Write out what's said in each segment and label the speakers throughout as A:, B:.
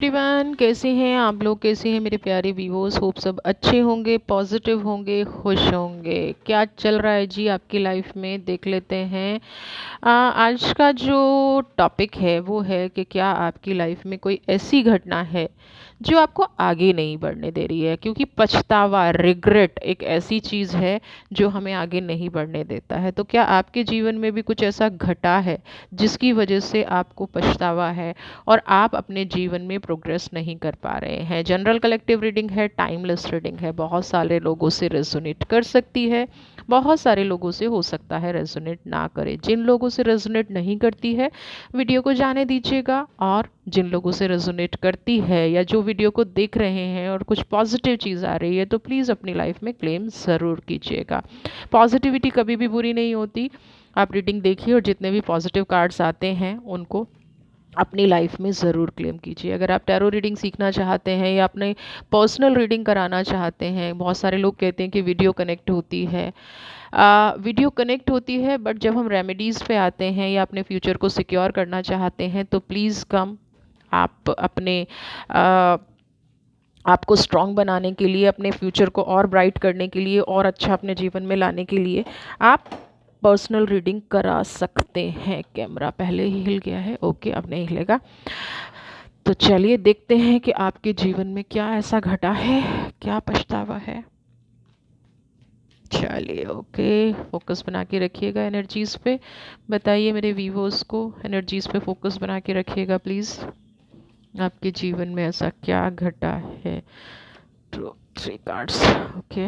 A: Everyone, कैसे हैं आप लोग? कैसे हैं मेरे प्यारे व्यूअर्स? होप सब अच्छे होंगे, पॉजिटिव होंगे, खुश होंगे। क्या चल रहा है जी आपकी लाइफ में, देख लेते हैं। आज का जो टॉपिक है वो है कि क्या आपकी लाइफ में कोई ऐसी घटना है जो आपको आगे नहीं बढ़ने दे रही है, क्योंकि पछतावा, रिग्रेट एक ऐसी चीज़ है जो हमें आगे नहीं बढ़ने देता है। तो क्या आपके जीवन में भी कुछ ऐसा घटा है जिसकी वजह से आपको पछतावा है और आप अपने जीवन में प्रोग्रेस नहीं कर पा रहे हैं? जनरल कलेक्टिव रीडिंग है, टाइमलेस रीडिंग है, बहुत सारे लोगों से रेजोनेट कर सकती है, बहुत सारे लोगों से हो सकता है रेजोनेट ना करे। जिन लोगों से रेजोनेट नहीं करती है, वीडियो को जाने दीजिएगा, और जिन लोगों से रेजोनेट करती है या जो वीडियो को देख रहे हैं और कुछ पॉजिटिव चीज़ आ रही है, तो प्लीज़ अपनी लाइफ में क्लेम ज़रूर कीजिएगा। पॉजिटिविटी कभी भी बुरी नहीं होती। आप रीडिंग देखिए और जितने भी पॉजिटिव कार्ड्स आते हैं उनको अपनी लाइफ में ज़रूर क्लेम कीजिए। अगर आप टैरो रीडिंग सीखना चाहते हैं या अपने पर्सनल रीडिंग कराना चाहते हैं, बहुत सारे लोग कहते हैं कि वीडियो कनेक्ट होती है। वीडियो कनेक्ट होती है, बट जब हम रेमेडीज़ पे आते हैं या अपने फ्यूचर को सिक्योर करना चाहते हैं तो प्लीज़ कम। आप अपने आ, आपको स्ट्रॉन्ग बनाने के लिए, अपने फ्यूचर को और ब्राइट करने के लिए और अच्छा अपने जीवन में लाने के लिए आप पर्सनल रीडिंग करा सकते हैं। कैमरा पहले ही हिल गया है, ओके अब नहीं हिलेगा। तो चलिए देखते हैं कि आपके जीवन में क्या ऐसा घटा है, क्या पछतावा है। चलिए ओके, फोकस बना के रखिएगा एनर्जीज़ पे। बताइए मेरे व्यूअर्स को, एनर्जीज़ पे फोकस बना के रखिएगा प्लीज़। आपके जीवन में ऐसा क्या घटा है? 2 3 कार्ड्स, ओके।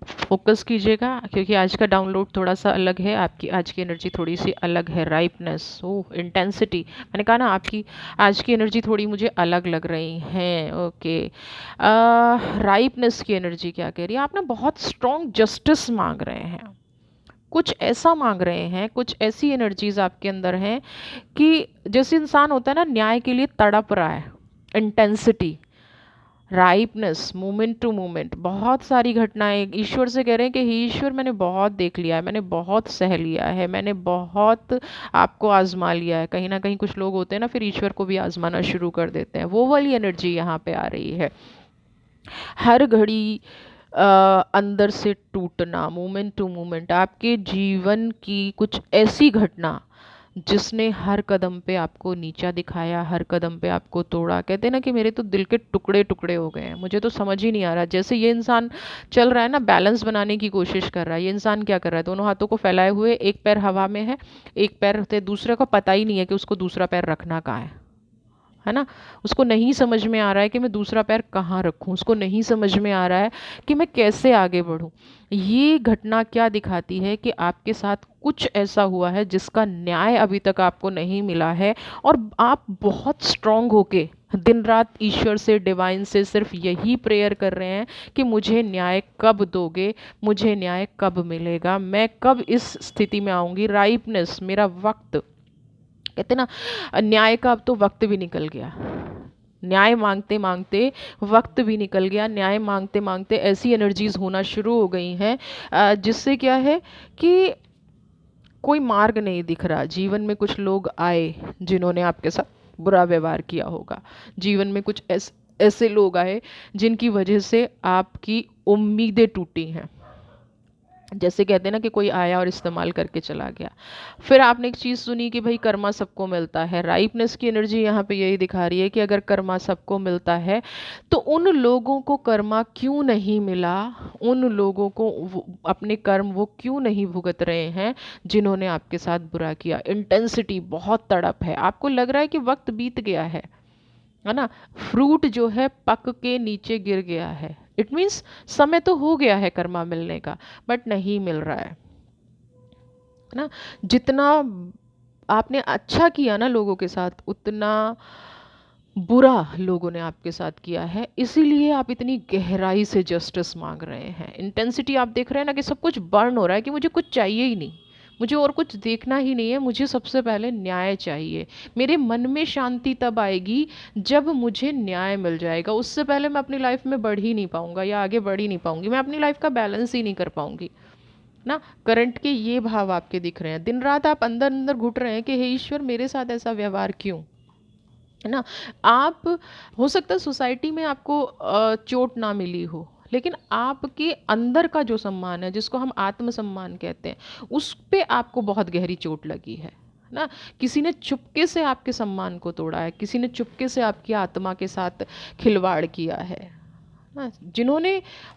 A: फोकस कीजिएगा, क्योंकि आज का डाउनलोड थोड़ा सा अलग है। आपकी आज की एनर्जी थोड़ी सी अलग है। राइपनेस, ओह इंटेंसिटी, मैंने कहा ना आपकी आज की एनर्जी थोड़ी मुझे अलग लग रही हैं। ओके, राइपनेस की एनर्जी क्या कह रही है? आप ना बहुत स्ट्रॉन्ग जस्टिस मांग रहे हैं, कुछ ऐसा मांग रहे हैं, कुछ ऐसी एनर्जीज आपके अंदर हैं कि जैसे इंसान होता है ना, न्याय के लिए तड़प रहा है। इंटेंसिटी, राइपनेस, मोमेंट टू मोमेंट, बहुत सारी घटनाएं ईश्वर से कह रहे हैं कि हे ईश्वर, मैंने बहुत देख लिया है, मैंने बहुत सह लिया है, मैंने बहुत आपको आजमा लिया है। कहीं ना कहीं कुछ लोग होते हैं ना, फिर ईश्वर को भी आजमाना शुरू कर देते हैं। वो वाली एनर्जी यहाँ पे आ रही है। हर घड़ी अंदर से टूटना, मोमेंट टू मोमेंट, आपके जीवन की कुछ ऐसी घटना जिसने हर कदम पे आपको नीचा दिखाया, हर कदम पे आपको तोड़ा। कहते हैं ना कि मेरे तो दिल के टुकड़े टुकड़े हो गए हैं, मुझे तो समझ ही नहीं आ रहा। जैसे ये इंसान चल रहा है ना, बैलेंस बनाने की कोशिश कर रहा है। ये इंसान क्या कर रहा है? दोनों हाथों को फैलाए हुए, एक पैर हवा में है, एक पैर से दूसरे को पता ही नहीं है कि उसको दूसरा पैर रखना कहाँ है ना। उसको नहीं समझ में आ रहा है कि मैं दूसरा पैर कहाँ रखूँ, उसको नहीं समझ में आ रहा है कि मैं कैसे आगे बढ़ूँ। ये घटना क्या दिखाती है कि आपके साथ कुछ ऐसा हुआ है जिसका न्याय अभी तक आपको नहीं मिला है, और आप बहुत स्ट्रांग होके दिन रात ईश्वर से, डिवाइन से सिर्फ यही प्रेयर कर रहे हैं कि मुझे न्याय कब दोगे, मुझे न्याय कब मिलेगा, मैं कब इस स्थिति में आऊँगी। राइपनेस, मेरा वक्त, कहते ना, न्याय का अब तो वक्त भी निकल गया। न्याय मांगते मांगते वक्त भी निकल गया। न्याय मांगते मांगते ऐसी एनर्जीज होना शुरू हो गई हैं जिससे क्या है कि कोई मार्ग नहीं दिख रहा। जीवन में कुछ लोग आए जिन्होंने आपके साथ बुरा व्यवहार किया होगा। जीवन में कुछ ऐसे लोग आए जिनकी वजह से आपकी उम्मीदें टूटी हैं। जैसे कहते हैं ना कि कोई आया और इस्तेमाल करके चला गया। फिर आपने एक चीज़ सुनी कि भाई कर्मा सबको मिलता है। राइपनेस की एनर्जी यहाँ पे यही दिखा रही है कि अगर कर्मा सबको मिलता है तो उन लोगों को कर्मा क्यों नहीं मिला, उन लोगों को अपने कर्म वो क्यों नहीं भुगत रहे हैं जिन्होंने आपके साथ बुरा किया। इंटेंसिटी, बहुत तड़प है, आपको लग रहा है कि वक्त बीत गया है ना। फ्रूट जो है पक के नीचे गिर गया है। इट मीन्स समय तो हो गया है कर्मा मिलने का, बट नहीं मिल रहा है ना। जितना आपने अच्छा किया ना लोगों के साथ, उतना बुरा लोगों ने आपके साथ किया है। इसीलिए आप इतनी गहराई से जस्टिस मांग रहे हैं। इंटेंसिटी आप देख रहे हैं ना कि सब कुछ बर्न हो रहा है कि मुझे कुछ चाहिए ही नहीं, मुझे और कुछ देखना ही नहीं है, मुझे सबसे पहले न्याय चाहिए। मेरे मन में शांति तब आएगी जब मुझे न्याय मिल जाएगा। उससे पहले मैं अपनी लाइफ में बढ़ ही नहीं पाऊंगा या आगे बढ़ ही नहीं पाऊंगी, मैं अपनी लाइफ का बैलेंस ही नहीं कर पाऊंगी ना। करंट के ये भाव आपके दिख रहे हैं। दिन रात आप अंदर अंदर घुट रहे हैं कि हे ईश्वर, मेरे साथ ऐसा व्यवहार क्यों, है ना? आप, हो सकता है सोसाइटी में आपको चोट ना मिली हो, लेकिन आपके अंदर का जो सम्मान है, जिसको हम आत्मसम्मान कहते हैं, उस पे आपको बहुत गहरी चोट लगी है ना? किसी ने चुपके से आपके सम्मान को तोड़ा है, किसी ने चुपके से आपकी आत्मा के साथ खिलवाड़ किया है। हाँ, जिन्होंने,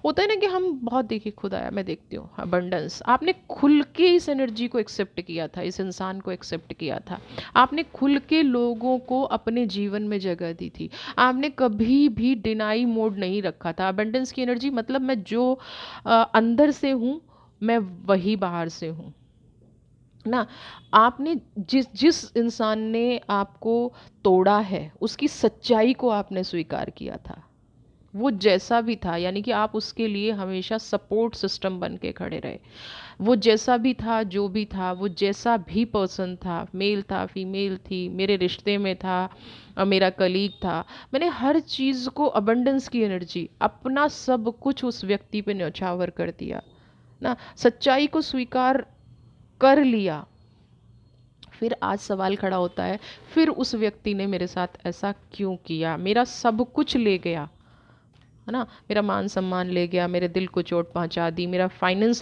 A: होता है ना कि हम बहुत, देखिए खुदाया मैं देखती हूँ अबंडेंस, आपने खुल के इस एनर्जी को एक्सेप्ट किया था, इस इंसान को एक्सेप्ट किया था, आपने खुल के लोगों को अपने जीवन में जगह दी थी, आपने कभी भी डिनाई मोड नहीं रखा था। अबंडेंस की एनर्जी मतलब मैं जो अंदर से हूँ, मैं वही बाहर से हूँ ना। आपने जिस जिस इंसान ने आपको तोड़ा है, उसकी सच्चाई को आपने स्वीकार किया था, वो जैसा भी था, यानी कि आप उसके लिए हमेशा सपोर्ट सिस्टम बन के खड़े रहे। वो जैसा भी था, जो भी था, वो जैसा भी पर्सन था, मेल था, फीमेल थी, मेरे रिश्ते में था, मेरा कलीग था, मैंने हर चीज़ को, अबंडेंस की एनर्जी, अपना सब कुछ उस व्यक्ति पे न्यौछावर कर दिया ना, सच्चाई को स्वीकार कर लिया। फिर आज सवाल खड़ा होता है, फिर उस व्यक्ति ने मेरे साथ ऐसा क्यों किया, मेरा सब कुछ ले गया, है ना, मेरा मान सम्मान ले गया, मेरे दिल को चोट पहुंचा दी, मेरा फाइनेंस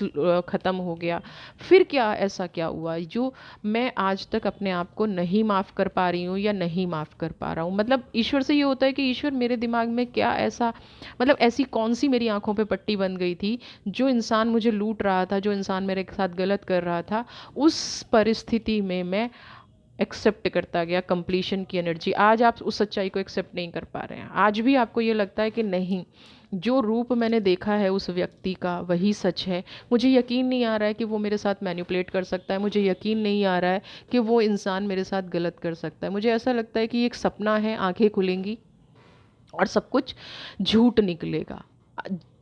A: ख़त्म हो गया, फिर क्या, ऐसा क्या हुआ जो मैं आज तक अपने आप को नहीं माफ़ कर पा रही हूँ या नहीं माफ़ कर पा रहा हूँ। मतलब ईश्वर से ये होता है कि ईश्वर, मेरे दिमाग में क्या ऐसा, मतलब ऐसी कौन सी मेरी आंखों पे पट्टी बन गई थी, जो इंसान मुझे लूट रहा था, जो इंसान मेरे साथ गलत कर रहा था, उस परिस्थिति में मैं एक्सेप्ट करता गया कंप्लीशन की एनर्जी। आज आप उस सच्चाई को एक्सेप्ट नहीं कर पा रहे हैं, आज भी आपको ये लगता है कि नहीं, जो रूप मैंने देखा है उस व्यक्ति का वही सच है, मुझे यकीन नहीं आ रहा है कि वो मेरे साथ मैनिपुलेट कर सकता है, मुझे यकीन नहीं आ रहा है कि वो इंसान मेरे साथ गलत कर सकता है, मुझे ऐसा लगता है कि ये एक सपना है, आंखें खुलेंगी और सब कुछ झूठ निकलेगा।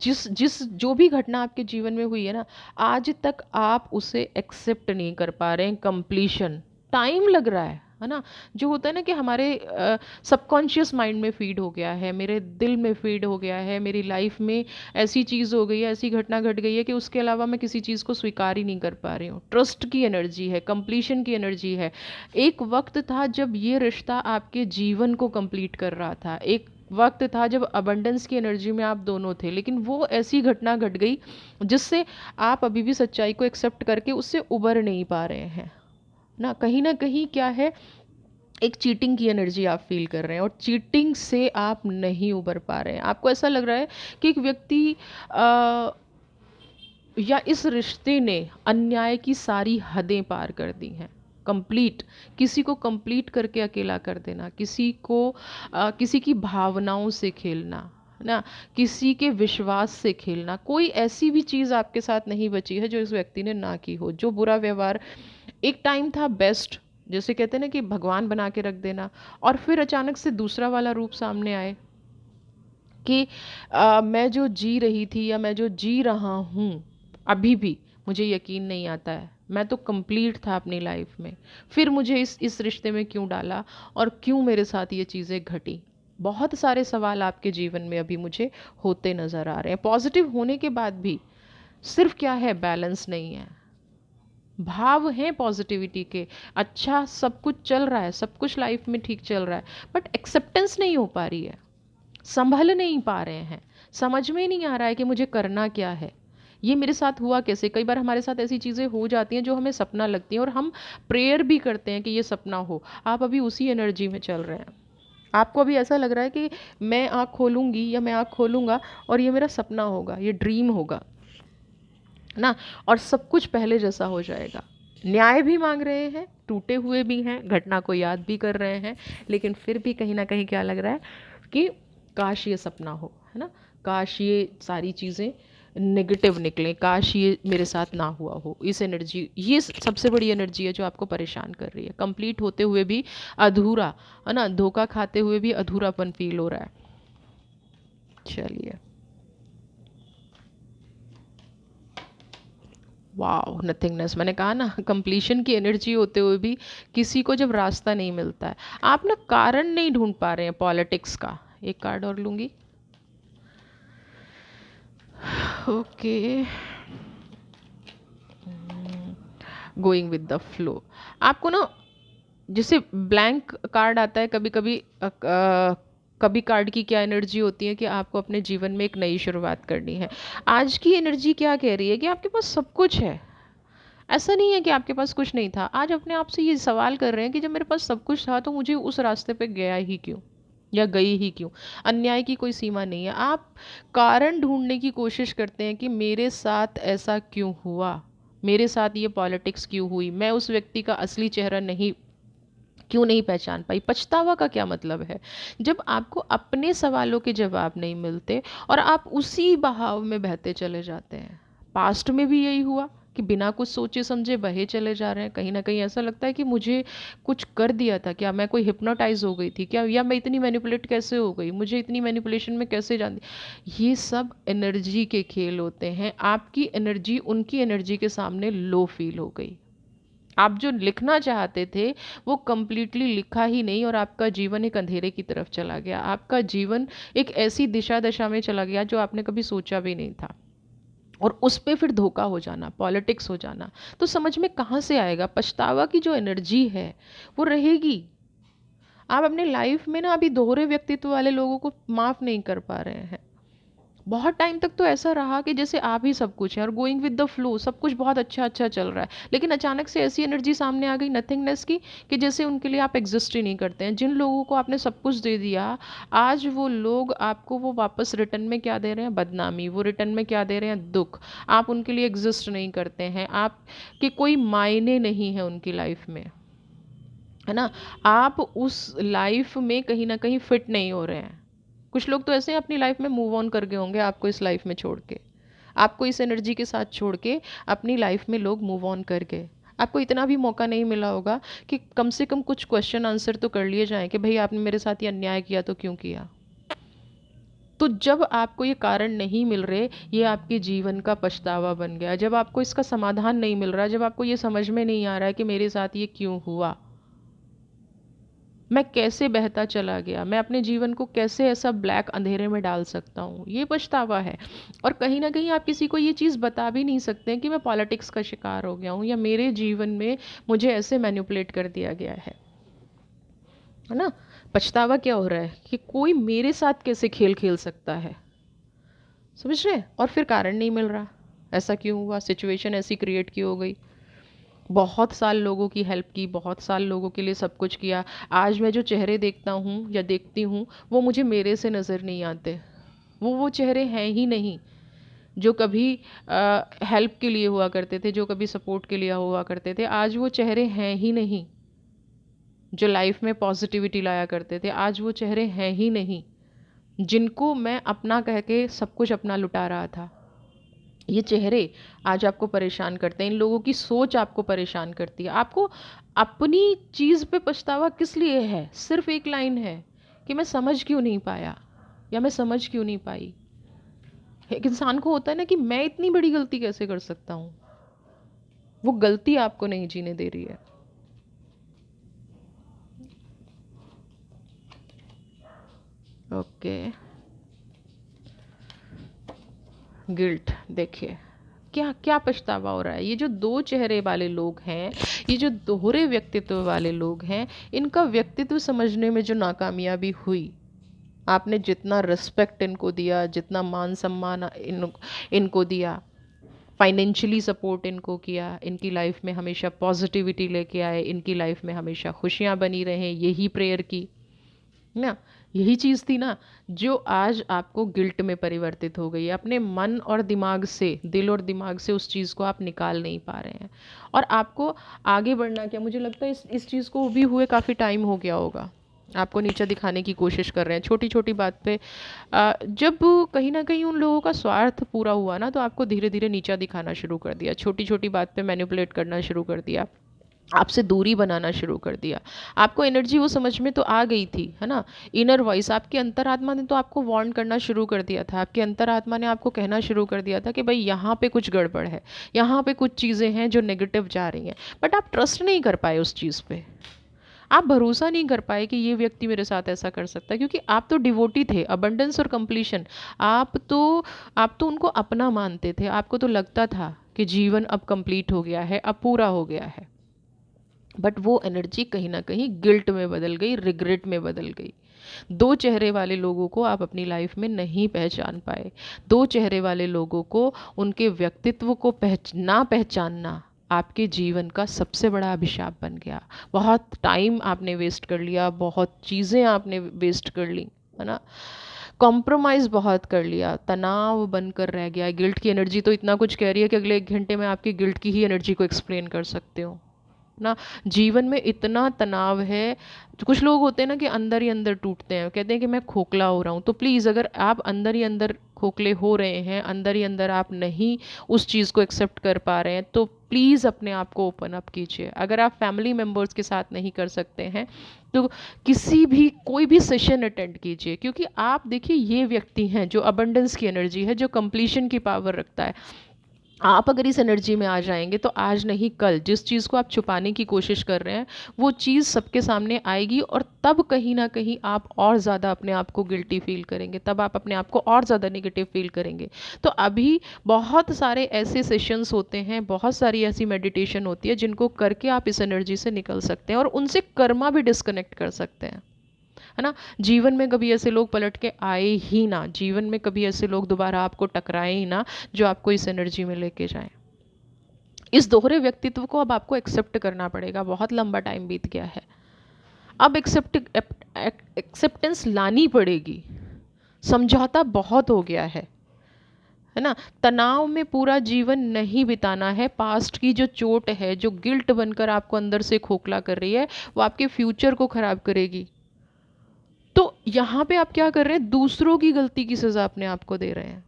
A: जिस जिस जो भी घटना आपके जीवन में हुई है ना, आज तक आप उसे एक्सेप्ट नहीं कर पा रहे हैं, कंप्लीशन, टाइम लग रहा है ना। जो होता है ना कि हमारे सबकॉन्शियस माइंड में फीड हो गया है, मेरे दिल में फीड हो गया है, मेरी लाइफ में ऐसी चीज़ हो गई है, ऐसी घटना घट गई है कि उसके अलावा मैं किसी चीज़ को स्वीकार ही नहीं कर पा रही हूँ। ट्रस्ट की एनर्जी है, कंप्लीशन की एनर्जी है। एक वक्त था जब ये रिश्ता आपके जीवन को कंप्लीट कर रहा था, एक वक्त था जब अबंडेंस की एनर्जी में आप दोनों थे, लेकिन वो ऐसी घटना घट गई जिससे आप अभी भी सच्चाई को एक्सेप्ट करके उससे उबर नहीं पा रहे हैं ना कहीं क्या है, एक चीटिंग की एनर्जी आप फील कर रहे हैं, और चीटिंग से आप नहीं उबर पा रहे हैं। आपको ऐसा लग रहा है कि एक व्यक्ति या इस रिश्ते ने अन्याय की सारी हदें पार कर दी हैं, कंप्लीट, किसी को कंप्लीट करके अकेला कर देना, किसी को किसी की भावनाओं से खेलना ना, किसी के विश्वास से खेलना, कोई ऐसी भी चीज़ आपके साथ नहीं बची है जो इस व्यक्ति ने ना की हो। जो बुरा व्यवहार एक टाइम था बेस्ट, जैसे कहते हैं ना कि भगवान बना के रख देना, और फिर अचानक से दूसरा वाला रूप सामने आए कि मैं जो जी रही थी या मैं जो जी रहा हूँ अभी भी, मुझे यकीन नहीं आता है, मैं तो कंप्लीट था अपनी लाइफ में, फिर मुझे इस रिश्ते में क्यों डाला और क्यों मेरे साथ ये चीज़ें घटी। बहुत सारे सवाल आपके जीवन में अभी मुझे होते नज़र आ रहे हैं, पॉजिटिव होने के बाद भी। सिर्फ क्या है, बैलेंस नहीं है। भाव हैं पॉजिटिविटी के, अच्छा सब कुछ चल रहा है, सब कुछ लाइफ में ठीक चल रहा है, बट एक्सेप्टेंस नहीं हो पा रही है, संभल नहीं पा रहे हैं, समझ में नहीं आ रहा है कि मुझे करना क्या है, ये मेरे साथ हुआ कैसे। कई बार हमारे साथ ऐसी चीज़ें हो जाती हैं जो हमें सपना लगती हैं, और हम प्रेयर भी करते हैं कि ये सपना हो। आप अभी उसी एनर्जी में चल रहे हैं, आपको अभी ऐसा लग रहा है कि मैं आँख खोलूँगी या मैं आँख खोलूँगा और ये मेरा सपना होगा, ये ड्रीम होगा ना, और सब कुछ पहले जैसा हो जाएगा। न्याय भी मांग रहे हैं, टूटे हुए भी हैं, घटना को याद भी कर रहे हैं, लेकिन फिर भी कहीं ना कहीं क्या लग रहा है कि काश ये सपना हो, है ना, काश ये सारी चीज़ें नेगेटिव निकलें, काश ये मेरे साथ ना हुआ हो। इस एनर्जी, ये सबसे बड़ी एनर्जी है जो आपको परेशान कर रही है, कंप्लीट होते हुए भी अधूरा, है ना, धोखा खाते हुए भी अधूरापन फील हो रहा है। चलिए, वाओ, नथिंगनेस, मैंने कहा ना, कंप्लीशन की एनर्जी होते हुए भी किसी को जब रास्ता नहीं मिलता है, आप ना कारण नहीं ढूंढ पा रहे हैं पॉलिटिक्स का। एक कार्ड और लूंगी। Okay, going with the flow. आपको ना जैसे ब्लैंक कार्ड आता है कभी कभी, कभी कार्ड की क्या एनर्जी होती है कि आपको अपने जीवन में एक नई शुरुआत करनी है। आज की एनर्जी क्या कह रही है कि आपके पास सब कुछ है। ऐसा नहीं है कि आपके पास कुछ नहीं था। आज अपने आप से ये सवाल कर रहे हैं कि जब मेरे पास सब कुछ था तो मुझे उस रास्ते पे गया ही क्यों, या गई ही क्यों। अन्याय की कोई सीमा नहीं है। आप कारण ढूंढने की कोशिश करते हैं कि मेरे साथ ऐसा क्यों हुआ, मेरे साथ ये पॉलिटिक्स क्यों हुई, मैं उस व्यक्ति का असली चेहरा नहीं क्यों नहीं पहचान पाई। पछतावा का क्या मतलब है जब आपको अपने सवालों के जवाब नहीं मिलते और आप उसी बहाव में बहते चले जाते हैं। पास्ट में भी यही हुआ कि बिना कुछ सोचे समझे बहे चले जा रहे हैं। कहीं ना कहीं ऐसा लगता है कि मुझे कुछ कर दिया था क्या, मैं कोई हिप्नोटाइज हो गई थी क्या, या मैं इतनी मैनिपुलेट कैसे हो गई, मुझे इतनी मैनिपुलेशन में कैसे जान दी। ये सब एनर्जी के खेल होते हैं। आपकी एनर्जी उनकी एनर्जी के सामने लो फील हो गई। आप जो लिखना चाहते थे वो कंप्लीटली लिखा ही नहीं, और आपका जीवन एक अंधेरे की तरफ चला गया। आपका जीवन एक ऐसी दिशा दशा में चला गया जो आपने कभी सोचा भी नहीं था, और उस पे फिर धोखा हो जाना, पॉलिटिक्स हो जाना, तो समझ में कहाँ से आएगा। पछतावा की जो एनर्जी है वो रहेगी। आप अपने लाइफ में ना अभी दोहरे व्यक्तित्व वाले लोगों को माफ़ नहीं कर पा रहे हैं। बहुत टाइम तक तो ऐसा रहा कि जैसे आप ही सब कुछ है और गोइंग विद द फ्लो, सब कुछ बहुत अच्छा अच्छा चल रहा है, लेकिन अचानक से ऐसी एनर्जी सामने आ गई नथिंगनेस की कि जैसे उनके लिए आप एग्जिस्ट ही नहीं करते हैं। जिन लोगों को आपने सब कुछ दे दिया, आज वो लोग आपको वो वापस रिटर्न में क्या दे रहे हैं, बदनामी। वो रिटर्न में क्या दे रहे हैं, दुख। आप उनके लिए एग्जिस्ट नहीं करते हैं, आपके कोई मायने नहीं है उनकी लाइफ में, है ना। आप उस लाइफ में कहीं ना कहीं फिट नहीं हो रहे हैं। कुछ लोग तो ऐसे हैं अपनी लाइफ में मूव ऑन कर गए होंगे आपको इस लाइफ में छोड़ के, आपको इस एनर्जी के साथ छोड़ के अपनी लाइफ में लोग मूव ऑन कर गए। आपको इतना भी मौका नहीं मिला होगा कि कम से कम कुछ क्वेश्चन आंसर तो कर लिए जाएं कि भाई आपने मेरे साथ ये अन्याय किया तो क्यों किया। तो जब आपको ये कारण नहीं मिल रहे, ये आपके जीवन का पछतावा बन गया। जब आपको इसका समाधान नहीं मिल रहा, जब आपको ये समझ में नहीं आ रहा है कि मेरे साथ ये क्यों हुआ, मैं कैसे बहता चला गया, मैं अपने जीवन को कैसे ऐसा ब्लैक अंधेरे में डाल सकता हूँ, ये पछतावा है। और कहीं ना कहीं आप किसी को ये चीज़ बता भी नहीं सकते कि मैं पॉलिटिक्स का शिकार हो गया हूँ, या मेरे जीवन में मुझे ऐसे मैनिपुलेट कर दिया गया है ना। पछतावा क्या हो रहा है कि कोई मेरे साथ कैसे खेल खेल सकता है, समझ रहे हैं। और फिर कारण नहीं मिल रहा, ऐसा क्यों हुआ, सिचुएशन ऐसी क्रिएट क्यों हो गई। बहुत साल लोगों की हेल्प की, बहुत साल लोगों के लिए सब कुछ किया। आज मैं जो चेहरे देखता हूँ या देखती हूँ वो मुझे मेरे से नज़र नहीं आते। वो चेहरे हैं ही नहीं जो कभी हेल्प के लिए हुआ करते थे, जो कभी सपोर्ट के लिए हुआ करते थे। आज वो चेहरे हैं ही नहीं जो लाइफ में पॉजिटिविटी लाया करते थे। आज वो चेहरे हैं ही नहीं जिनको मैं अपना कह के सब कुछ अपना लुटा रहा था। ये चेहरे आज आपको परेशान करते हैं, इन लोगों की सोच आपको परेशान करती है। आपको अपनी चीज़ पे पछतावा किस लिए है, सिर्फ एक लाइन है कि मैं समझ क्यों नहीं पाया या मैं समझ क्यों नहीं पाई। एक इंसान को होता है ना कि मैं इतनी बड़ी गलती कैसे कर सकता हूँ, वो गलती आपको नहीं जीने दे रही है। ओके, गिल्ट देखिए क्या क्या पछतावा हो रहा है। ये जो दो चेहरे वाले लोग हैं, ये जो दोहरे व्यक्तित्व वाले लोग हैं, इनका व्यक्तित्व समझने में जो नाकामयाबी हुई, आपने जितना रिस्पेक्ट इनको दिया, जितना मान सम्मान इनको दिया, फाइनेंशियली सपोर्ट इनको किया, इनकी लाइफ में हमेशा पॉजिटिविटी लेके आए, इनकी लाइफ में हमेशा खुशियाँ बनी रहें, यही प्रेयर की ना। यही चीज़ थी ना जो आज आपको गिल्ट में परिवर्तित हो गई है। अपने मन और दिमाग से, दिल और दिमाग से उस चीज़ को आप निकाल नहीं पा रहे हैं। और आपको आगे बढ़ना क्या, मुझे लगता है इस चीज़ को भी हुए काफ़ी टाइम हो गया होगा। आपको नीचा दिखाने की कोशिश कर रहे हैं छोटी छोटी बात पे। जब कहीं ना कहीं उन लोगों का स्वार्थ पूरा हुआ ना, तो आपको धीरे धीरे नीचा दिखाना शुरू कर दिया, छोटी छोटी बात पे मैनिपुलेट करना शुरू कर दिया, आपसे दूरी बनाना शुरू कर दिया। आपको एनर्जी वो समझ में तो आ गई थी, है ना। इनर वॉइस, आपकी अंतरात्मा ने तो आपको वार्न करना शुरू कर दिया था। आपकी अंतरात्मा ने आपको कहना शुरू कर दिया था कि भाई यहाँ पे कुछ गड़बड़ है, यहाँ पे कुछ चीज़ें हैं जो नेगेटिव जा रही हैं। बट आप ट्रस्ट नहीं कर पाए उस चीज़ पे, आप भरोसा नहीं कर पाए कि ये व्यक्ति मेरे साथ ऐसा कर सकता है, क्योंकि आप तो डिवोटी थे, अबंडेंस और कंप्लीशन। आप तो उनको अपना मानते थे। आपको तो लगता था कि जीवन अब कंप्लीट हो गया है, अब पूरा हो गया है। बट वो एनर्जी कहीं ना कहीं गिल्ट में बदल गई, रिग्रेट में बदल गई। दो चेहरे वाले लोगों को आप अपनी लाइफ में नहीं पहचान पाए। दो चेहरे वाले लोगों को, उनके व्यक्तित्व को ना पहचानना आपके जीवन का सबसे बड़ा अभिशाप बन गया। बहुत टाइम आपने वेस्ट कर लिया, बहुत चीज़ें आपने वेस्ट कर ली, है ना। कॉम्प्रोमाइज़ बहुत कर लिया, तनाव बनकर रह गया। गिल्ट की एनर्जी तो इतना कुछ कह रही है कि अगले 1 घंटे में आपकी गिल्ट की ही एनर्जी को एक्सप्लेन कर सकते हो ना। जीवन में इतना तनाव है। तो कुछ लोग होते हैं ना कि अंदर ही अंदर टूटते हैं, कहते हैं कि मैं खोखला हो रहा हूँ। तो प्लीज़, अगर आप अंदर ही अंदर खोखले हो रहे हैं, अंदर ही अंदर आप नहीं उस चीज़ को एक्सेप्ट कर पा रहे हैं, तो प्लीज़ अपने आप को ओपन अप कीजिए। अगर आप फैमिली मेम्बर्स के साथ नहीं कर सकते हैं तो किसी भी कोई भी सेशन अटेंड कीजिए, क्योंकि आप देखिए ये व्यक्ति हैं जो अबंडेंस की एनर्जी है, जो कंप्लीशन की पावर रखता है। आप अगर इस एनर्जी में आ जाएंगे तो आज नहीं कल जिस चीज़ को आप छुपाने की कोशिश कर रहे हैं वो चीज़ सबके सामने आएगी, और तब कहीं ना कहीं आप और ज़्यादा अपने आप को गिल्टी फील करेंगे, तब आप अपने आप को और ज़्यादा नेगेटिव फील करेंगे। तो अभी बहुत सारे ऐसे सेशंस होते हैं, बहुत सारी ऐसी मेडिटेशन होती है जिनको करके आप इस एनर्जी से निकल सकते हैं और उनसे कर्मा भी डिस्कनेक्ट कर सकते हैं, है ना। जीवन में कभी ऐसे लोग पलट के आए ही ना, जीवन में कभी ऐसे लोग दोबारा आपको टकराए ही ना जो आपको इस एनर्जी में लेके जाएं। इस दोहरे व्यक्तित्व को अब आपको एक्सेप्ट करना पड़ेगा। बहुत लंबा टाइम बीत गया है, अब एक्सेप्टेंस लानी पड़ेगी। समझौता बहुत हो गया है ना। तनाव में पूरा जीवन नहीं बिताना है। पास्ट की जो चोट है, जो गिल्ट बनकर आपको अंदर से खोखला कर रही है, वो आपके फ्यूचर को खराब करेगी। तो यहाँ पे आप क्या कर रहे हैं, दूसरों की गलती की सज़ा अपने आप को दे रहे हैं।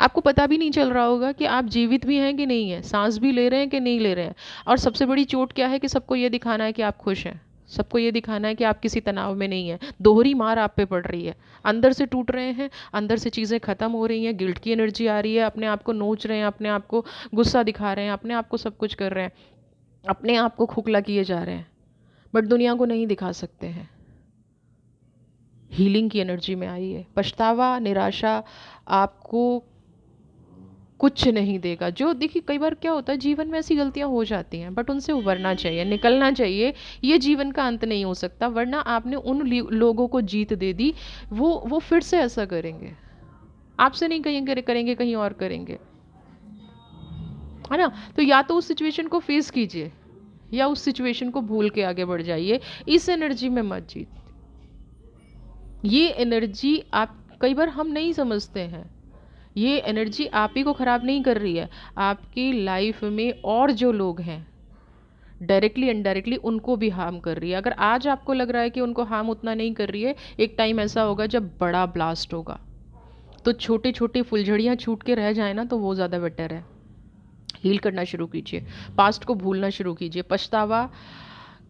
A: आपको पता भी नहीं चल रहा होगा कि आप जीवित भी हैं कि नहीं है, सांस भी ले रहे हैं कि नहीं ले रहे हैं। और सबसे बड़ी चोट क्या है कि सबको ये दिखाना है कि आप खुश हैं, सबको ये दिखाना है कि आप किसी तनाव में नहीं हैं। दोहरी मार आप पे पड़ रही है, अंदर से टूट रहे हैं, अंदर से चीज़ें ख़त्म हो रही हैं, गिल्ट की एनर्जी आ रही है, अपने आप को नोच रहे हैं, अपने आप को गुस्सा दिखा रहे हैं, अपने आप को सब कुछ कर रहे हैं, अपने आप को खोखला किए जा रहे हैं, बट दुनिया को नहीं दिखा सकते हैं। हीलिंग की एनर्जी में आइए। पछतावा, निराशा आपको कुछ नहीं देगा। जो देखिए, कई बार क्या होता है, जीवन में ऐसी गलतियां हो जाती हैं, बट उनसे उभरना चाहिए, निकलना चाहिए। ये जीवन का अंत नहीं हो सकता, वरना आपने उन लोगों को जीत दे दी, वो फिर से ऐसा करेंगे। आपसे नहीं कहीं करेंगे, कहीं और करेंगे, है ना। तो या तो उस सिचुएशन को फेस कीजिए, या उस सिचुएशन को भूल के आगे बढ़ जाइए। इस एनर्जी में मत जीत। ये एनर्जी आप, कई बार हम नहीं समझते हैं, ये एनर्जी आप ही को ख़राब नहीं कर रही है, आपकी लाइफ में और जो लोग हैं डायरेक्टली इनडायरेक्टली उनको भी हार्म कर रही है। अगर आज आपको लग रहा है कि उनको हार्म उतना नहीं कर रही है, एक टाइम ऐसा होगा जब बड़ा ब्लास्ट होगा, तो छोटे छोटे फुलझड़ियाँ छूट के रह जाए ना, तो वो ज़्यादा बेटर है। हील करना शुरू कीजिए, पास्ट को भूलना शुरू कीजिए। पछतावा,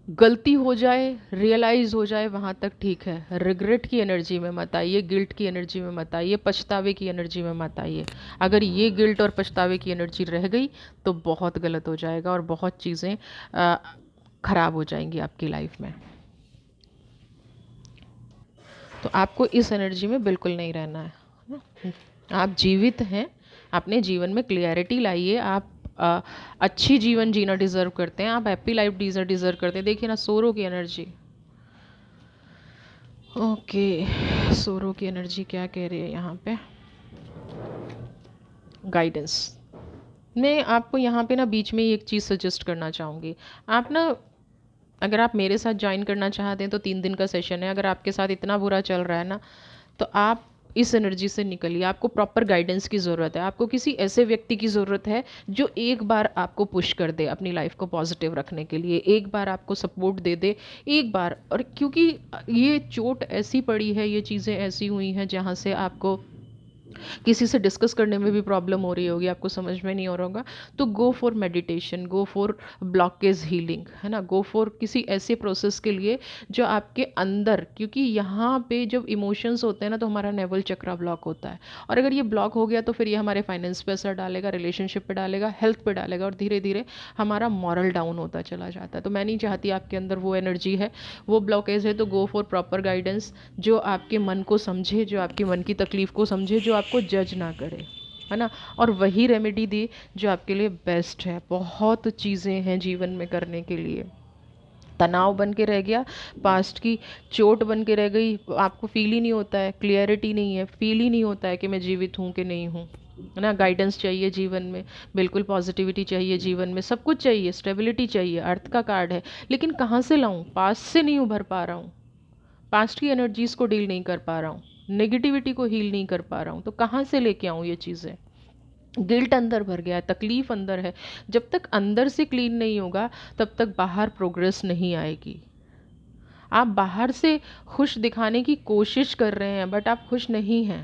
A: गलती हो जाए, रियलाइज़ हो जाए, वहाँ तक ठीक है। रिग्रेट की एनर्जी में मत आइए, गिल्ट की एनर्जी में मत आइए, पछतावे की एनर्जी में मत आइए। अगर ये गिल्ट और पछतावे की एनर्जी रह गई तो बहुत गलत हो जाएगा और बहुत चीज़ें ख़राब हो जाएंगी आपकी लाइफ में। तो आपको इस एनर्जी में बिल्कुल नहीं रहना है ना? आप जीवित हैं, अपने जीवन में क्लियरिटी लाइए। आप अच्छी जीवन जीना डिज़र्व करते हैं, आप हैप्पी लाइफ डिज़र्व करते हैं। देखिए ना, सोरो की एनर्जी, ओके, सोरो की एनर्जी क्या कह रही है यहाँ पे। गाइडेंस, मैं आपको यहाँ पे ना बीच में ही एक चीज़ सजेस्ट करना चाहूँगी। आप ना, अगर आप मेरे साथ ज्वाइन करना चाहते हैं तो 3 दिन का सेशन है। अगर आपके साथ इतना बुरा चल रहा है ना, तो आप इस एनर्जी से निकलिए। आपको प्रॉपर गाइडेंस की ज़रूरत है, आपको किसी ऐसे व्यक्ति की ज़रूरत है जो एक बार आपको पुश कर दे अपनी लाइफ को पॉजिटिव रखने के लिए, एक बार आपको सपोर्ट दे दे, एक बार। और क्योंकि ये चोट ऐसी पड़ी है, ये चीज़ें ऐसी हुई हैं जहाँ से आपको किसी से डिस्कस करने में भी प्रॉब्लम हो रही होगी, आपको समझ में नहीं हो रहा होगा, तो go for meditation, go for blockage healing, है ना। गो फॉर किसी ऐसे प्रोसेस के लिए जो आपके अंदर, क्योंकि यहाँ पे जब इमोशंस होते हैं ना, तो हमारा नेवल चक्रा ब्लॉक होता है, और अगर ये ब्लॉक हो गया तो फिर ये हमारे फाइनेंस पे असर डालेगा, रिलेशनशिप पे डालेगा, हेल्थ पे डालेगा, और धीरे धीरे हमारा मॉरल डाउन होता चला जाता है। तो मैं नहीं चाहती आपके अंदर वो एनर्जी है, वो ब्लॉकेज है। तो गो फॉर प्रॉपर गाइडेंस, जो आपके मन को समझे, जो आपकी मन की तकलीफ़ को समझे, जो आपको जज ना करे। है ना। और वही रेमेडी दे जो आपके लिए बेस्ट है। बहुत चीज़ें हैं जीवन में करने के लिए। तनाव बन के रह गया, पास्ट की चोट बन के रह गई, आपको फील ही नहीं होता है, क्लियरिटी नहीं है, फील ही नहीं होता है कि मैं जीवित हूँ कि नहीं हूँ, है ना। गाइडेंस चाहिए जीवन में, बिल्कुल पॉजिटिविटी चाहिए जीवन में, सब कुछ चाहिए, स्टेबिलिटी चाहिए, अर्थ का कार्ड है। लेकिन कहाँ से लाऊं? पास्ट से नहीं उभर पा रहा हूँ, पास्ट की एनर्जीज को डील नहीं कर पा रहा हूँ, नेगेटिविटी को हील नहीं कर पा रहा हूँ, तो कहाँ से लेके आऊँ ये चीज़ें? गिल्ट अंदर भर गया है, तकलीफ अंदर है। जब तक अंदर से क्लीन नहीं होगा तब तक बाहर प्रोग्रेस नहीं आएगी। आप बाहर से खुश दिखाने की कोशिश कर रहे हैं बट आप खुश नहीं हैं।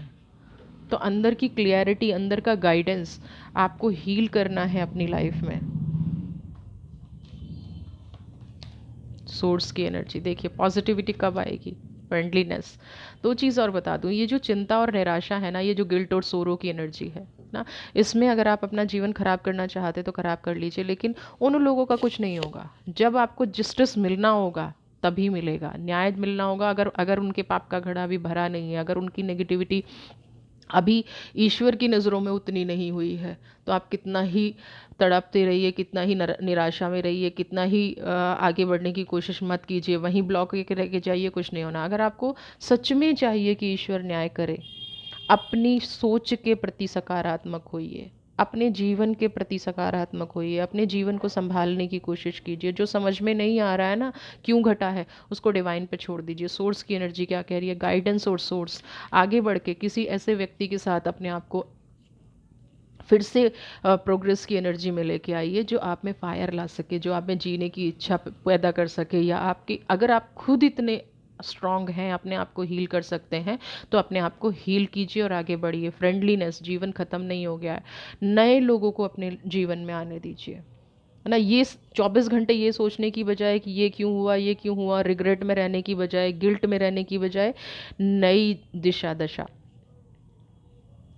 A: तो अंदर की क्लियरिटी, अंदर का गाइडेंस आपको हील करना है अपनी लाइफ में। सोर्स की एनर्जी देखिए, पॉजिटिविटी कब आएगी? फ्रेंडलीनेस। दो चीज़ और बता दूं, ये जो चिंता और निराशा है ना, ये जो गिल्ट और सोरो की एनर्जी है ना, इसमें अगर आप अपना जीवन खराब करना चाहते तो खराब कर लीजिए, लेकिन उन लोगों का कुछ नहीं होगा। जब आपको जस्टिस मिलना होगा तभी मिलेगा, न्याय मिलना होगा। अगर अगर उनके पाप का घड़ा अभी भरा नहीं है, अगर उनकी नेगेटिविटी अभी ईश्वर की नज़रों में उतनी नहीं हुई है, तो आप कितना ही तड़पते रहिए, कितना ही निराशा में रहिए, कितना ही आगे बढ़ने की कोशिश मत कीजिए, वहीं ब्लॉक के रह के जाइए, कुछ नहीं होना। अगर आपको सच में चाहिए कि ईश्वर न्याय करे, अपनी सोच के प्रति सकारात्मक होइए, अपने जीवन के प्रति सकारात्मक होइए, अपने जीवन को संभालने की कोशिश कीजिए। जो समझ में नहीं आ रहा है ना, क्यों घटा है, उसको डिवाइन पे छोड़ दीजिए। सोर्स की एनर्जी क्या कह रही है, गाइडेंस और सोर्स। आगे बढ़ के किसी ऐसे व्यक्ति के साथ अपने आप को फिर से प्रोग्रेस की एनर्जी में लेके आइए, जो आप में फायर ला सके, जो आप में जीने की इच्छा पैदा कर सके। या आपकी, अगर आप खुद इतने स्ट्रांग हैं, अपने आप को हील कर सकते हैं, तो अपने आप को हील कीजिए और आगे बढ़िए। फ्रेंडलीनेस, जीवन ख़त्म नहीं हो गया है, नए लोगों को अपने जीवन में आने दीजिए, है ना। ये 24 घंटे ये सोचने की बजाय कि ये क्यों हुआ, ये क्यों हुआ, रिग्रेट में रहने की बजाय, गिल्ट में रहने की बजाय, नई दिशा दशा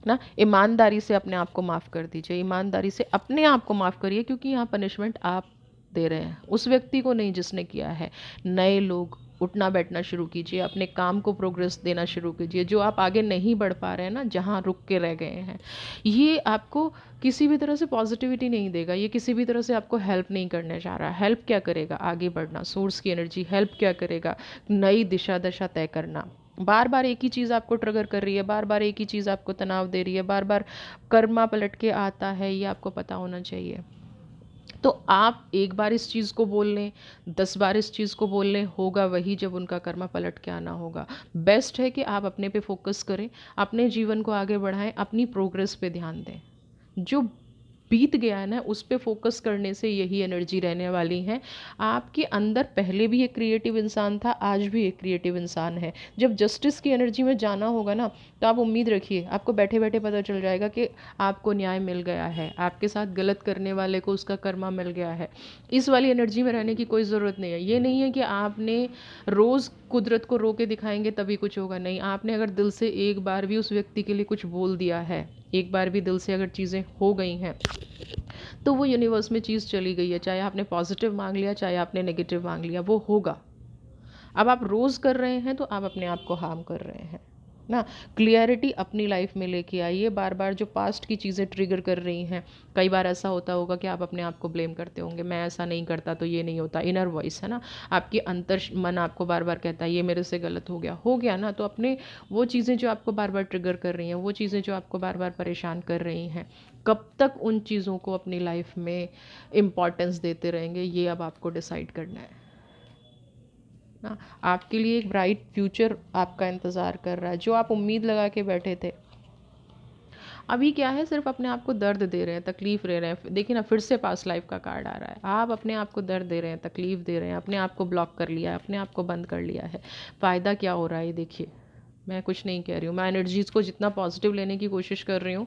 A: ना, ईमानदारी से अपने आप को माफ़ कर दीजिए, ईमानदारी से अपने आप को माफ़ करिए, क्योंकि यहाँ पनिशमेंट आप दे रहे हैं, उस व्यक्ति को नहीं जिसने किया है। नए लोग, उठना बैठना शुरू कीजिए, अपने काम को प्रोग्रेस देना शुरू कीजिए। जो आप आगे नहीं बढ़ पा रहे हैं ना, जहाँ रुक के रह गए हैं, ये आपको किसी भी तरह से पॉजिटिविटी नहीं देगा, ये किसी भी तरह से आपको हेल्प नहीं करने जा रहा। हेल्प क्या करेगा? आगे बढ़ना। सोर्स की एनर्जी हेल्प क्या करेगा? नई दिशा दशा तय करना। बार बार एक ही चीज़ आपको ट्रिगर कर रही है, बार बार एक ही चीज़ आपको तनाव दे रही है, बार बार कर्मा पलट के आता है, ये आपको पता होना चाहिए। तो आप एक बार इस चीज़ को बोल लें, 10 बार इस चीज़ को बोल लें, होगा वही जब उनका कर्मा पलट के आना होगा। बेस्ट है कि आप अपने पे फोकस करें, अपने जीवन को आगे बढ़ाएं, अपनी प्रोग्रेस पे ध्यान दें। जो बीत गया है ना, उस पे फोकस करने से यही एनर्जी रहने वाली है। आपके अंदर पहले भी एक क्रिएटिव इंसान था, आज भी एक क्रिएटिव इंसान है। जब जस्टिस की एनर्जी में जाना होगा ना, तो आप उम्मीद रखिए, आपको बैठे बैठे पता चल जाएगा कि आपको न्याय मिल गया है, आपके साथ गलत करने वाले को उसका कर्मा मिल गया है। इस वाली एनर्जी में रहने की कोई ज़रूरत नहीं है। ये नहीं है कि आपने रोज़ कुदरत को रो के दिखाएंगे तभी कुछ होगा, नहीं। आपने अगर दिल से एक बार भी उस व्यक्ति के लिए कुछ बोल दिया है, एक बार भी दिल से अगर चीज़ें हो गई हैं, तो वो यूनिवर्स में चीज़ चली गई है। चाहे आपने पॉजिटिव मांग लिया, चाहे आपने नेगेटिव मांग लिया, वो होगा। अब आप रोज़ कर रहे हैं तो आप अपने आप को हार्म कर रहे हैं ना। क्लियरिटी अपनी लाइफ में लेके आइए। बार बार जो पास्ट की चीज़ें ट्रिगर कर रही हैं, कई बार ऐसा होता होगा कि आप अपने आप को ब्लेम करते होंगे, मैं ऐसा नहीं करता तो ये नहीं होता। इनर वॉइस है ना, आपकी अंतर मन आपको बार बार कहता है ये मेरे से गलत हो गया ना। तो अपने वो चीज़ें जो आपको बार बार ट्रिगर कर रही हैं, वो चीज़ें जो आपको बार बार परेशान कर रही हैं, कब तक उन चीज़ों को अपनी लाइफ में इम्पॉर्टेंस देते रहेंगे, ये अब आपको डिसाइड करना है ना। आपके लिए एक ब्राइट फ्यूचर आपका इंतज़ार कर रहा है। जो आप उम्मीद लगा के बैठे थे, अभी क्या है, सिर्फ अपने आप को दर्द दे रहे हैं, तकलीफ़ दे रहे हैं। देखिए ना, फिर से पास्ट लाइफ का कार्ड आ रहा है। आप अपने आप को दर्द दे रहे हैं, तकलीफ़ दे रहे हैं, अपने आप को ब्लॉक कर लिया है, अपने आप को बंद कर लिया है। फ़ायदा क्या हो रहा है देखिए। मैं कुछ नहीं कह रही हूँ, मैं एनर्जीज़ को जितना पॉजिटिव लेने की कोशिश कर रही हूँ।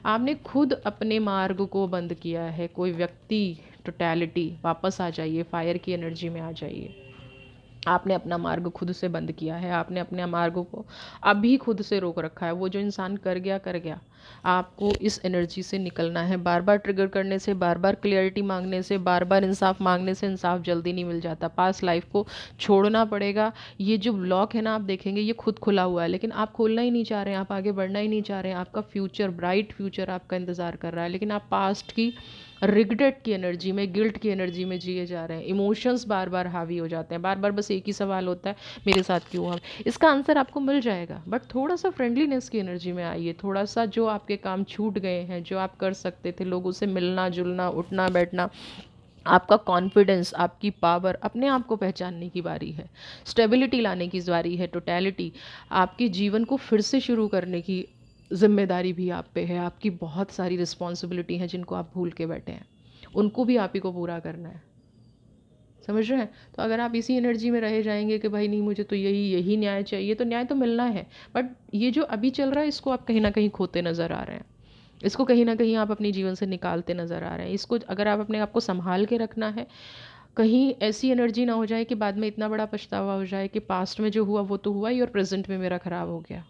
A: आपने खुद अपने मार्ग को बंद किया है। कोई व्यक्ति, टोटैलिटी, वापस आ जाइए, फायर की एनर्जी में आ जाइए। आपने अपना मार्ग खुद से बंद किया है, आपने अपने मार्ग को अभी खुद से रोक रखा है। वो जो इंसान कर गया कर गया। आपको इस एनर्जी से निकलना है। बार बार ट्रिगर करने से, बार बार क्लियरिटी मांगने से, बार बार इंसाफ मांगने से इंसाफ जल्दी नहीं मिल जाता। पास्ट लाइफ को छोड़ना पड़ेगा। ये जो ब्लॉक है ना, आप देखेंगे ये खुद खुला हुआ है, लेकिन आप खोलना ही नहीं चाह रहे हैं, आप आगे बढ़ना ही नहीं चाह रहे हैं। आपका फ्यूचर, ब्राइट फ्यूचर आपका इंतज़ार कर रहा है, लेकिन आप पास्ट की रिग्रेट की एनर्जी में, गिल्ट की एनर्जी में जिए जा रहे हैं। इमोशंस बार बार हावी हो जाते हैं। बार बार बस एक ही सवाल होता है, मेरे साथ क्यों हुआ। इसका आंसर आपको मिल जाएगा, बट थोड़ा सा फ्रेंडलीनेस की एनर्जी में आइए। थोड़ा सा जो आपके काम छूट गए हैं, जो आप कर सकते थे, लोगों से मिलना जुलना, उठना बैठना, आपका कॉन्फिडेंस, आपकी पावर, अपने आप को पहचानने की बारी है। स्टेबिलिटी लाने की बारी है। टोटलिटी, आपके जीवन को फिर से शुरू करने की जिम्मेदारी भी आप पे है। आपकी बहुत सारी रिस्पॉन्सिबिलिटी हैं जिनको आप भूल के बैठे हैं, उनको भी आप ही को पूरा करना है। समझ रहे हैं? तो अगर आप इसी एनर्जी में रहे जाएंगे कि भाई नहीं, मुझे तो यही यही न्याय चाहिए, तो न्याय तो मिलना है, बट ये जो अभी चल रहा है इसको आप कहीं ना कहीं खोते नज़र आ रहे हैं। इसको कहीं ना कहीं आप अपने जीवन से निकालते नज़र आ रहे हैं। इसको अगर आप अपने आप को संभाल के रखना है, कहीं ऐसी एनर्जी ना हो जाए कि बाद में इतना बड़ा पछतावा हो जाए कि पास्ट में जो हुआ वो तो हुआ ही और प्रेजेंट में मेरा ख़राब हो गया।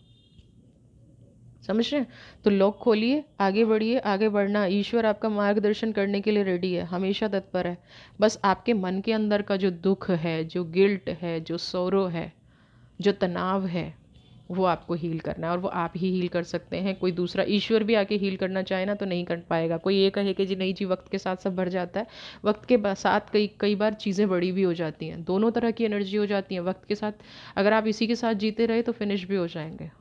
A: समझ रहे हैं? तो लॉक खोलिए, आगे बढ़िए। आगे बढ़ना, ईश्वर आपका मार्गदर्शन करने के लिए रेडी है, हमेशा तत्पर है। बस आपके मन के अंदर का जो दुख है, जो गिल्ट है, जो सौरो है, जो तनाव है, वो आपको हील करना है, और वो आप ही हील कर सकते हैं। कोई दूसरा ईश्वर भी आके हील करना चाहे ना तो नहीं कर पाएगा। कोई ये कहे कि जी नहीं जी, वक्त के साथ सब भर जाता है। वक्त के साथ कई कई बार चीज़ें बड़ी भी हो जाती हैं। दोनों तरह की एनर्जी हो जाती हैं वक्त के साथ। अगर आप इसी के साथ जीते रहे तो फिनिश भी हो जाएंगे।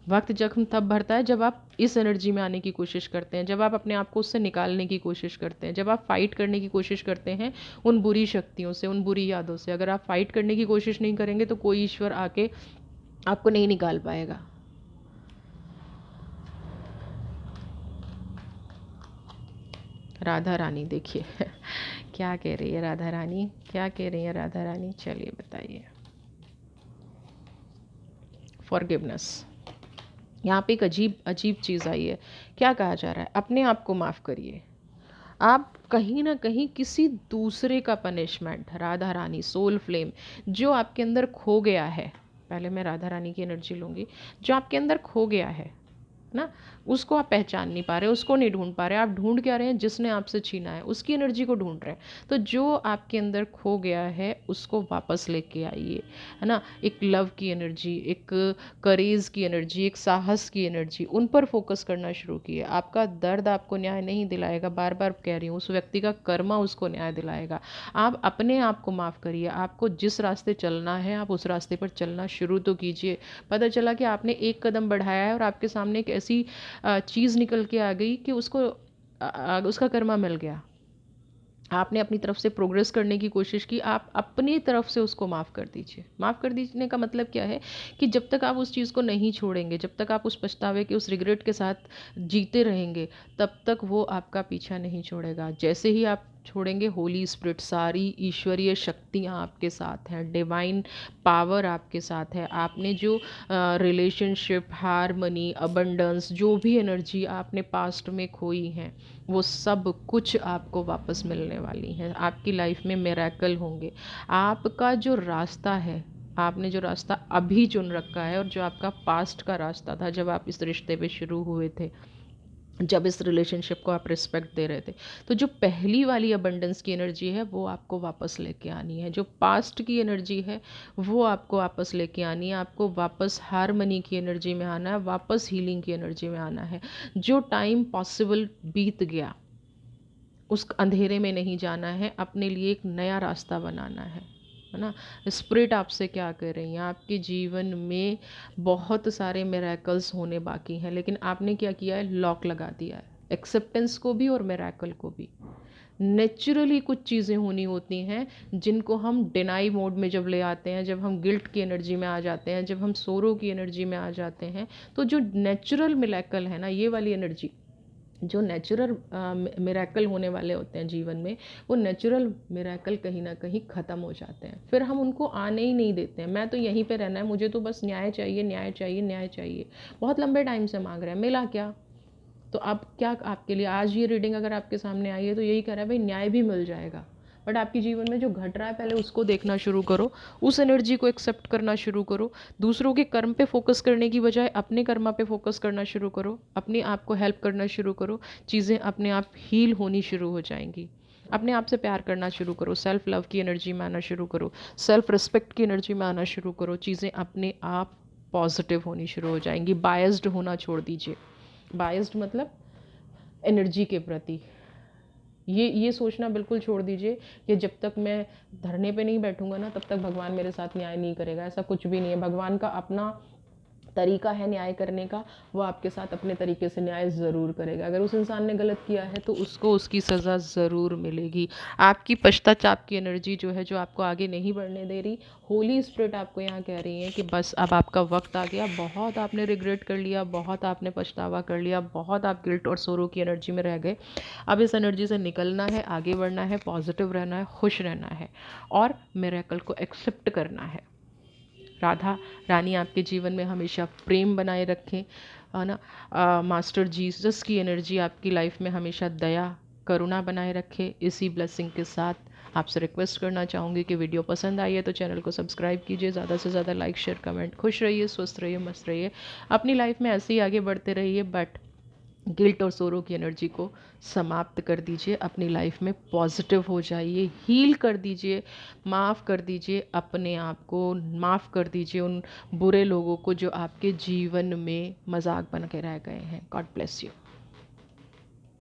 A: वक्त जख्म तब भरता है जब आप इस एनर्जी में आने की कोशिश करते हैं, जब आप अपने आप को उससे निकालने की कोशिश करते हैं, जब आप फाइट करने की कोशिश करते हैं उन बुरी शक्तियों से, उन बुरी यादों से। अगर आप फाइट करने की कोशिश नहीं करेंगे तो कोई ईश्वर आके आपको नहीं निकाल पाएगा। राधा रानी देखिए क्या कह रही है राधा रानी, क्या कह रही है राधा रानी, चलिए बताइए। फॉरगिवनेस, यहाँ पे एक अजीब अजीब चीज़ आई है। क्या कहा जा रहा है? अपने आप को माफ़ करिए। आप कहीं ना कहीं किसी दूसरे का punishment, Radha Rani soul flame, जो आपके अंदर खो गया है, पहले मैं राधा रानी की एनर्जी लूँगी, जो आपके अंदर खो गया है ना, उसको आप पहचान नहीं पा रहे, उसको नहीं ढूंढ पा रहे। आप ढूंढ क्या रहे हैं? जिसने आपसे छीना है उसकी एनर्जी को ढूंढ रहे हैं। तो जो आपके अंदर खो गया है उसको वापस लेके आइए, है ना। एक लव की एनर्जी, एक करेज की एनर्जी, एक साहस की एनर्जी, उन पर फोकस करना शुरू किए। आपका दर्द आपको न्याय नहीं दिलाएगा, बार बार कह रही हूँ, उस व्यक्ति का कर्मा उसको न्याय दिलाएगा। आप अपने आप को माफ़ करिए। आपको जिस रास्ते चलना है आप उस रास्ते पर चलना शुरू तो कीजिए। पता चला कि आपने एक कदम बढ़ाया है और आपके सामने एक ऐसी चीज़ निकल के आ गई कि उसको उसका कर्मा मिल गया। आपने अपनी तरफ से प्रोग्रेस करने की कोशिश की, आप अपनी तरफ से उसको माफ़ कर दीजिए। माफ़ कर दीजिए का मतलब क्या है कि जब तक आप उस चीज़ को नहीं छोड़ेंगे, जब तक आप उस पछतावे के, उस रिग्रेट के साथ जीते रहेंगे, तब तक वो आपका पीछा नहीं छोड़ेगा। जैसे ही आप छोड़ेंगे, होली स्पिरिट, सारी ईश्वरीय शक्तियाँ आपके साथ हैं, डिवाइन पावर आपके साथ है। आपने जो रिलेशनशिप, हारमनी, अबंडेंस, जो भी एनर्जी आपने पास्ट में खोई हैं, वो सब कुछ आपको वापस मिलने वाली हैं। आपकी लाइफ में मिरेकल होंगे। आपका जो रास्ता है, आपने जो रास्ता अभी चुन रखा है, और जो आपका पास्ट का रास्ता था जब आप इस रिश्ते पे शुरू हुए थे, जब इस रिलेशनशिप को आप रिस्पेक्ट दे रहे थे, तो जो पहली वाली अबंडेंस की एनर्जी है वो आपको वापस लेके आनी है। जो पास्ट की एनर्जी है वो आपको वापस लेके आनी है। आपको वापस हारमनी की एनर्जी में आना है, वापस हीलिंग की एनर्जी में आना है। जो टाइम पॉसिबल बीत गया, उस अंधेरे में नहीं जाना है, अपने लिए एक नया रास्ता बनाना है ना। स्पिरिट आपसे क्या कर रही हैं? आपके जीवन में बहुत सारे मिरेकल्स होने बाकी हैं, लेकिन आपने क्या किया है? लॉक लगा दिया है, एक्सेप्टेंस को भी और मिरेकल को भी। नेचुरली कुछ चीज़ें होनी होती हैं जिनको हम डिनाई मोड में जब ले आते हैं, जब हम गिल्ट की एनर्जी में आ जाते हैं, जब हम सोरो की एनर्जी में आ जाते हैं, तो जो नेचुरल मिरेकल है ना, ये वाली एनर्जी, जो नेचुरल मिरेकल होने वाले होते हैं जीवन में, वो नेचुरल मिरेकल कहीं ना कहीं ख़त्म हो जाते हैं। फिर हम उनको आने ही नहीं देते हैं। मैं तो यहीं पे रहना है, मुझे तो बस न्याय चाहिए, न्याय चाहिए, न्याय चाहिए। बहुत लंबे टाइम से मांग रहे हैं, मिला क्या? तो अब क्या आपके लिए आज ये रीडिंग अगर आपके सामने आई है तो यही कह रहा है भाई, न्याय भी मिल जाएगा, बट आपके जीवन में जो घट रहा है पहले उसको देखना शुरू करो, उस एनर्जी को एक्सेप्ट करना शुरू करो। दूसरों के कर्म पे फोकस करने की बजाय अपने कर्मा पे फोकस करना शुरू करो, अपने आप को हेल्प करना शुरू करो, चीज़ें अपने आप हील होनी शुरू हो जाएंगी। अपने आप से प्यार करना शुरू करो, सेल्फ लव की एनर्जी में आना शुरू करो, सेल्फ रिस्पेक्ट की एनर्जी में आना शुरू करो, चीज़ें अपने आप पॉजिटिव होनी शुरू हो जाएंगी। बायस्ड होना छोड़ दीजिए। बायस्ड मतलब एनर्जी के प्रति ये सोचना बिल्कुल छोड़ दीजिए कि जब तक मैं धरने पे नहीं बैठूंगा ना तब तक भगवान मेरे साथ न्याय नहीं करेगा। ऐसा कुछ भी नहीं है। भगवान का अपना तरीका है न्याय करने का, वो आपके साथ अपने तरीके से न्याय ज़रूर करेगा। अगर उस इंसान ने गलत किया है तो उसको उसकी सज़ा ज़रूर मिलेगी। आपकी पश्चाताप की एनर्जी जो है, जो आपको आगे नहीं बढ़ने दे रही, होली स्पिरिट आपको यहाँ कह रही है कि बस अब आपका वक्त आ गया। बहुत आपने रिग्रेट कर लिया, बहुत आपने पछतावा कर लिया, बहुत आप गिल्ट और सोरो की एनर्जी में रह गए। अब इस एनर्जी से निकलना है, आगे बढ़ना है, पॉजिटिव रहना है, खुश रहना है और मिरेकल को एक्सेप्ट करना है। राधा रानी आपके जीवन में हमेशा प्रेम बनाए रखें, है ना। मास्टर जीसस की एनर्जी आपकी लाइफ में हमेशा दया करुणा बनाए रखे। इसी ब्लेसिंग के साथ आपसे रिक्वेस्ट करना चाहूँगी कि वीडियो पसंद आई है तो चैनल को सब्सक्राइब कीजिए, ज़्यादा से ज़्यादा लाइक शेयर कमेंट। खुश रहिए, स्वस्थ रहिए, मस्त रहिए, अपनी लाइफ में ऐसे ही आगे बढ़ते रहिए। बट गिल्ट और सोरो की एनर्जी को समाप्त कर दीजिए, अपनी लाइफ में पॉजिटिव हो जाइए, हील कर दीजिए, माफ़ कर दीजिए अपने आप को, माफ़ कर दीजिए उन बुरे लोगों को जो आपके जीवन में मजाक बन के रह गए हैं। God bless you.